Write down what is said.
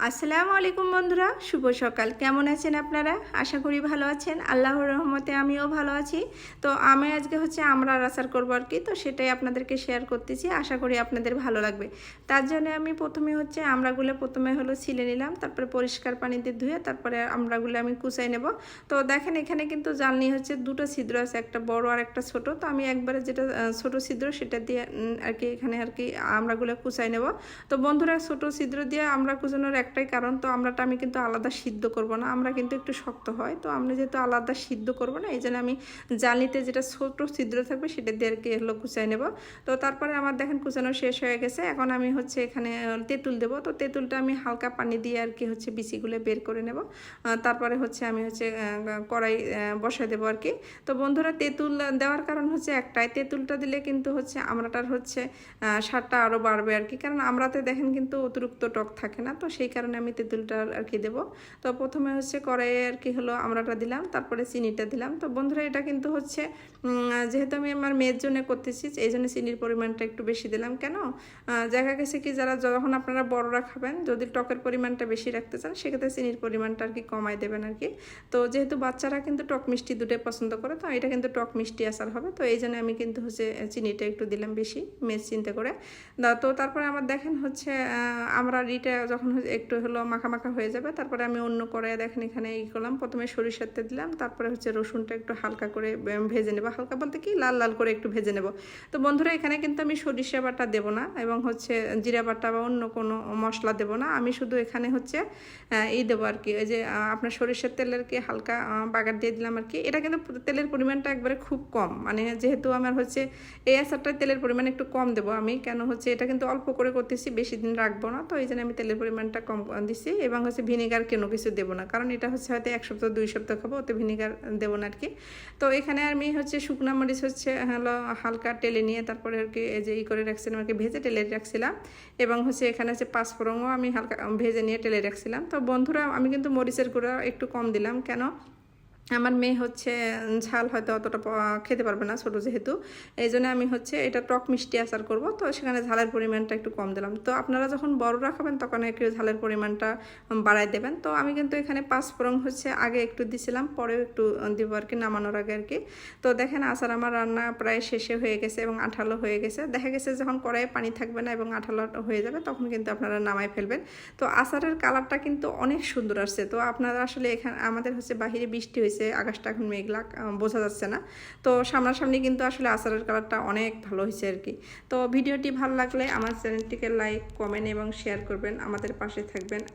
আসসালামু আলাইকুম বন্ধুরা, শুভ সকাল। কেমন আছেন আপনারা? আশা করি ভালো আছেন। আল্লাহর রহমতে আমিও ভালো আছি। তো আমি আজকে আমড়ার আচার করবো আর কি, তো সেটাই আপনাদেরকে শেয়ার করতেছি। আশা করি আপনাদের ভালো লাগবে। তার জন্য আমি প্রথমে আমড়াগুলো ছিলে নিলাম, তারপরে পরিষ্কার পানিতে ধুয়ে তারপরে আমড়াগুলো আমি কুচাই নেব। তো দেখেন এখানে কিন্তু জালনি দুটো ছিদ্র আছে, একটা বড় আর একটা ছোট। তো আমি একবারে যেটা ছোট ছিদ্র সেটা দিয়ে আর কি এখানে আর কি আমড়াগুলো কুচাই নেব। তো বন্ধুরা, ছোট ছিদ্র দিয়ে আমড়া কুচানোর একটাই কারণ, তো আমড়াটা আমি কিন্তু আলাদা সিদ্ধ করব না, আমরা কিন্তু একটু শক্ত হয়, তো আমরা যেহেতু আলাদা সিদ্ধ করব না, এই জন্য আমি জালিতে যেটা ছোট ছিদ্র থাকবে সেটা দিয়ে আর কি কুচাই নেব। তো তারপরে আমার দেখেন কুচানো শেষ হয়ে গেছে। এখন আমি এখানে তেঁতুল দেব। তো তেঁতুলটা আমি হালকা পানি দিয়ে আর কি বিচিগুলো বের করে নেব। তারপরে আমি কড়াই বসাই দেবো আর কি। তো বন্ধুরা, তেঁতুল দেওয়ার কারণ একটাই, তেঁতুলটা দিলে কিন্তু আমড়াটার স্বাদটা আরও বাড়বে আর কি, কারণ আমড়াতে দেখেন কিন্তু অতিরিক্ত টক থাকে না, তো সেই কারণে আমি তেঁতুলটা আর কি দেবো। তো প্রথমে কড়াইয়ে আর কি আমড়াটা দিলাম, তারপরে চিনিটা দিলাম। তো বন্ধুরা, এটা কিন্তু যেহেতু আমি আমার মেয়ের জন্য করতেছি, এই জন্য চিনির পরিমাণটা একটু বেশি দিলাম। কেন দেখা গেছে কি, যখন আপনারা বড়রা খাবেন, যদি টকের পরিমাণটা বেশি রাখতে চান, সেক্ষেত্রে চিনির পরিমাণটা আর কি কমাই দেবেন আর কি। তো যেহেতু বাচ্চারা কিন্তু টক মিষ্টি দুটোই পছন্দ করে, তো এটা কিন্তু টক মিষ্টি আচার হবে, তো এই জন্য আমি কিন্তু চিনিটা একটু দিলাম বেশি, মেজ চিন্তা করে। তো তারপরে আমার দেখেন আমরা রিটা যখন একটু মাখা মাখা হয়ে যাবে, তারপরে আমি অন্য কড়াইয়ে দেখেন এখানে করলাম, প্রথমে সরিষার তেল দিলাম, তারপরে রসুনটা একটু হালকা করে ভেজে নেব, হালকা বলতে কি লাল লাল করে একটু ভেজে নেব। তো বন্ধুরা, এখানে কিন্তু আমি সরিষা বাটা দেবো না, এবং জিরা বাটা বা অন্য কোনো মশলা দেবো না। আমি শুধু এখানে এই দেবো আর কি, ওই যে আপনার সরিষার তেলের কি হালকা বাগার দিয়ে দিলাম আর কি। এটা কিন্তু তেলের পরিমাণটা একবারে খুব কম, মানে যেহেতু আমার এই আচারটা তেলের পরিমাণ একটু কম দেবো আমি, কেন এটা কিন্তু অল্প করে করতেছি, বেশি দিন রাখবো না, তো এই জন্য আমি তেলের পরিমাণটা কম দিছি। এবং ভিনেগার কোনো কিছু দেবো না, কারণ এটা হয়তো 1 সপ্তাহ 2 সপ্তাহ খাবো, ওতে ভিনেগার দেবো না আর কি। তো এখানে আমি শুকনো মরিচ হালকা টেলে নিয়ে তারপরে আর কি এই যে করে রাখছিলাম আর কি, ভেজে টেলে রাখছিলাম। এবং এখানে পাঁচফোড়নও আমি হালকা ভেজে নিয়ে টেলে রাখছিলাম। তো বন্ধুরা, আমি কিন্তু মরিচের গুঁড়া একটু কম দিলাম, কেন আমার মেয়ে ঝাল হয়তো অতটা খেতে পারবে না, ছোটো যেহেতু, এই জন্য আমি এটা টক মিষ্টি আচার করব, তো সেখানে ঝালের পরিমাণটা একটু কম দিলাম। তো আপনারা যখন বড়রা খাবেন তখন একটু ঝালের পরিমাণটা বাড়াই দেবেন। তো আমি কিন্তু এখানে পাঁচফোড়ন আগে একটু দিছিলাম, পরেও একটু দিব আর কি, নামানোর আগে আর কি। তো দেখেন আচার আমার রান্না প্রায় শেষে হয়ে গেছে এবং আঠালো হয়ে গেছে। দেখা গেছে যখন কড়াইয়ে পানি থাকবে না এবং আঠালো হয়ে যাবে, তখন কিন্তু আপনারা নামাই ফেলবেন। তো আচারের কালারটা কিন্তু অনেক সুন্দর আসছে। তো আপনারা আসলে এখানে আমাদের বাহিরে বৃষ্টি হয়েছে, আকাশটা এখন মেঘলা, বোঝা যাচ্ছে না। তো সামনাসামনি কিন্তু আসলে আচারের কালারটা অনেক ভালো হয়েছে আর কি। তো ভিডিওটি ভালো লাগলে আমার চ্যানেলটিকে লাইক, কমেন্ট এবং শেয়ার করবেন, আমাদের পাশে থাকবেন।